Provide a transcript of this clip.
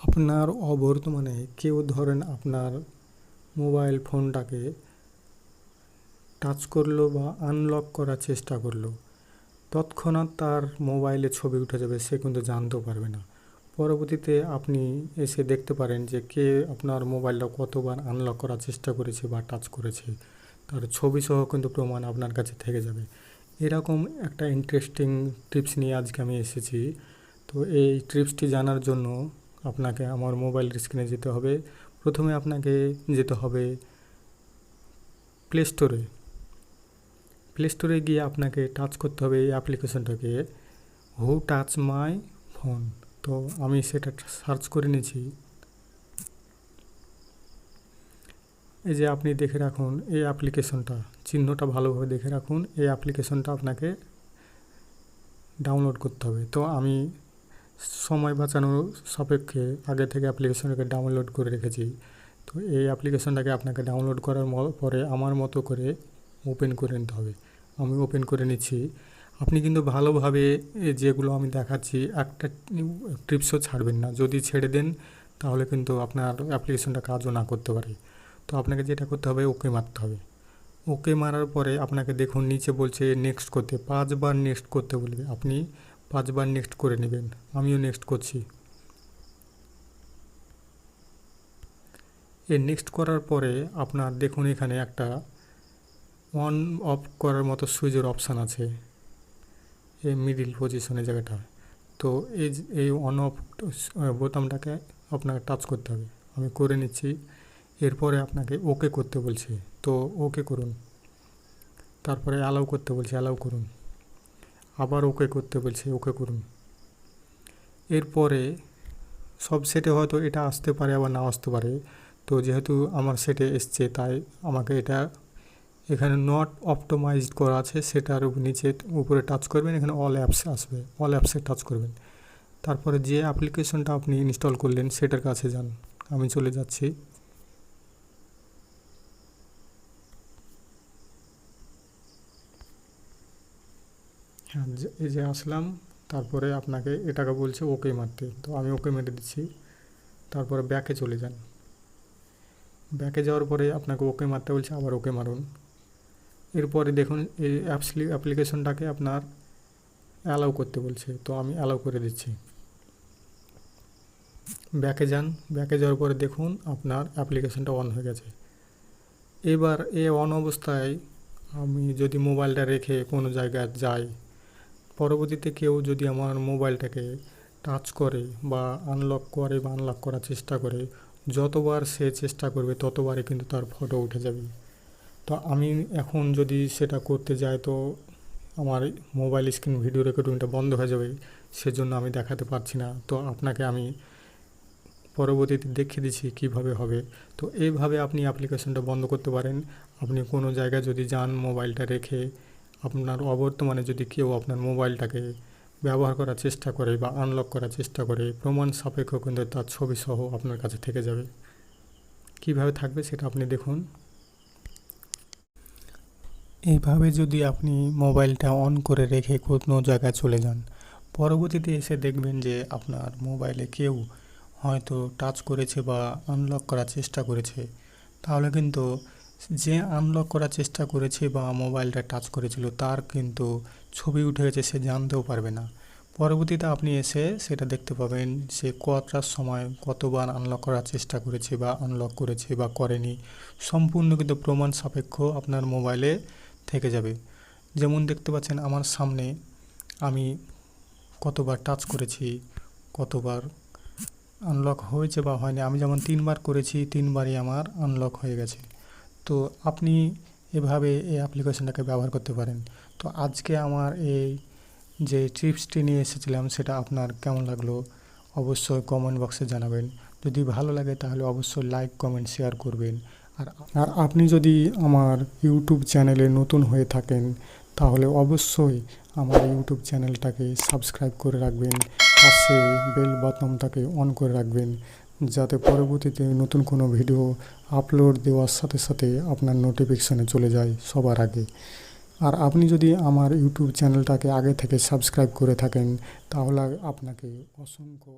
আপনার অবর্তমানে কেউ ধরেন আপনার মোবাইল ফোনটাকে টাচ করলো বা আনলক করার চেষ্টা করলো, তৎক্ষণাৎ তার মোবাইলে ছবি উঠে যাবে, সে কিন্তু জানতেও পারবে না। পরবর্তীতে আপনি এসে দেখতে পারেন যে কে আপনার মোবাইলটা কতবার আনলক করার চেষ্টা করেছে বা টাচ করেছে, তার ছবি সহ কিন্তু প্রমাণ আপনার কাছে থেকে যাবে। এরকম একটা ইন্টারেস্টিং টিপস নিয়ে আজকে আমি এসেছি। তো এই টিপসটি জানার জন্য আপনাকে আমার মোবাইলের স্ক্রিনে যেতে হবে। প্রথমে আপনাকে যেতে হবে প্লে স্টোরে গিয়ে আপনাকে টাচ করতে হবে এই অ্যাপ্লিকেশনটাকে, হু টাচ মাই ফোন। তো আমি সেটা সার্চ করে নিয়েছি। এই যে আপনি দেখে রাখুন এই অ্যাপ্লিকেশনটা, চিহ্নটা ভালোভাবে দেখে রাখুন, এই অ্যাপ্লিকেশনটা আপনাকে ডাউনলোড করতে হবে। তো আমি সময় বাঁচানোর সাপেক্ষে আগে থেকে অ্যাপ্লিকেশনটাকে ডাউনলোড করে রেখেছি। তো এই অ্যাপ্লিকেশনটাকে আপনাকে ডাউনলোড করার পরে আমার মতো করে ওপেন করে নিতে হবে। আমি ওপেন করে নিচ্ছি। আপনি কিন্তু ভালোভাবে যেগুলো আমি দেখাচ্ছি একটা টিপসও ছাড়বেন না। যদি ছেড়ে দেন তাহলে কিন্তু আপনার অ্যাপ্লিকেশনটা কাজও না করতে পারে। তো আপনাকে যেটা করতে হবে, ওকে মারতে হবে। ওকে মারার পরে আপনাকে দেখুন নিচে বলছে নেক্সট করতে, 5বার নেক্সট করতে বলবে। আপনি 5বার নেক্সট করে নেবেন। আমিও নেক্সট করছি। এই নেক্সট করার পরে আপনার দেখুন এখানে একটা অন অফ করার মতো সুইচের অপশান আছে এই মিডিল পজিশনের জায়গাটা। তো এই অন অফ বোতামটাকে আপনাকে টাচ করতে হবে। আমি করে নিচ্ছি। এরপরে আপনাকে ওকে করতে বলছে, তো ওকে করুন। তারপরে অ্যালাউ করতে বলছে, অ্যালাউ করুন। আবার ওকে করতে বলছে, ওকে করুন। এরপরে সব সেটে হয়তো এটা আসতে পারে আবার না আসতে পারে। তো যেহেতু আমার সেটে এসছে তাই আমাকে এটা এখানে নট অপটোমাইজড করা আছে, সেটার নিচে উপরে টাচ করবেন, এখানে অল অ্যাপস আসবে, অল অ্যাপসে টাচ করবেন। তারপরে যে অ্যাপ্লিকেশনটা আপনি ইনস্টল করলেন সেটার কাছে যান। আমি চলে যাচ্ছি। হ্যাঁ, এই যে আসলাম। তারপরে আপনাকে এটাকে বলছে ওকে মারতে, তো আমি ওকে মেরে দিচ্ছি। তারপরে ব্যাকে চলে যান। ব্যাকে যাওয়ার পরে আপনাকে ওকে মারতে বলছে, আবার ওকে মারুন। এরপরে দেখুন এই অ্যাপ্লিকেশনটাকে আপনার অ্যালাউ করতে বলছে, তো আমি অ্যালাউ করে দিচ্ছি। ব্যাকে যান। ব্যাকে যাওয়ার পরে দেখুন আপনার অ্যাপ্লিকেশনটা অন হয়ে গেছে। এবার অন অবস্থায় আমি যদি মোবাইলটা রেখে কোনো জায়গায় যাই, পরবর্তীতে কেউ যদি আমার মোবাইলটাকে টাচ করে বা আনলক করে বা আনলক করার চেষ্টা করে, যতবার সে চেষ্টা করবে ততবারই কিন্তু তার ফটো উঠে যাবে। তো আমি এখন যদি সেটা করতে যাই তো আমার মোবাইল স্ক্রিন ভিডিও রেকর্ডিংটা বন্ধ হয়ে যাবে, সেজন্য আমি দেখাতে পারছি না। তো আপনাকে আমি পরবর্তীতে দেখিয়ে দিচ্ছি কীভাবে হবে। তো এইভাবে আপনি অ্যাপ্লিকেশনটা বন্ধ করতে পারেন। আপনি কোনো জায়গায় যদি যান মোবাইলটা রেখে, আপনার অবর্তমানে যদি কেউ আপনার মোবাইলটাকে ব্যবহার করার চেষ্টা করে বা আনলক করার চেষ্টা করে, প্রমাণ সাপেক্ষ কিন্তু তার ছবি সহ আপনার কাছে থেকে যাবে। কীভাবে থাকবে সেটা আপনি দেখুন। এইভাবে যদি আপনি মোবাইলটা অন করে রেখে কোনো জায়গায় চলে যান, পরবর্তীতে এসে দেখবেন যে আপনার মোবাইলে কেউ হয়তো টাচ করেছে বা আনলক করার চেষ্টা করেছে, তাহলে কিন্তু যে আনলক করার চেষ্টা করেছে বা মোবাইলটা টাচ করেছিল তার কিন্তু ছবি উঠে গেছে, সে জানতেও পারবে না। পরবর্তীতে আপনি এসে সেটা দেখতে পাবেন সে কতটার সময় কতবার আনলক করার চেষ্টা করেছে বা আনলক করেছে বা করেনি, সম্পূর্ণ কিন্তু প্রমাণ সাপেক্ষ আপনার মোবাইলে থেকে যাবে। যেমন দেখতে পাচ্ছেন আমার সামনে আমি কতবার টাচ করেছি, কতবার আনলক হয়েছে বা হয়নি। আমি যেমন 3বার করেছি, 3বারই আমার আনলক হয়ে গেছে। তো আপনি এভাবে এই অ্যাপ্লিকেশনটাকে ব্যবহার করতে পারেন। তো আজকে আমার এই যে টিপসটি নিয়ে এসেছিলাম সেটা আপনার কেমন লাগলো অবশ্যই কমেন্ট বক্সে জানাবেন। যদি ভালো লাগে তাহলে অবশ্যই লাইক কমেন্ট শেয়ার করবেন। আর আর আপনি যদি আমার ইউটিউব চ্যানেলে নতুন হয়ে থাকেন তাহলে অবশ্যই আমার ইউটিউব চ্যানেলটাকে সাবস্ক্রাইব করে রাখবেন, পাশে বেল বাটনটাকে অন করে রাখবেন, যাতে পরবর্তীতে নতুন কোনো ভিডিও আপলোড দেওয়ার সাথে সাথে আপনার নোটিফিকেশানে চলে যায় সবার আগে। আর আপনি যদি আমার ইউটিউব চ্যানেলটাকে আগে থেকে সাবস্ক্রাইব করে থাকেন তাহলে আপনাকে অসংখ্য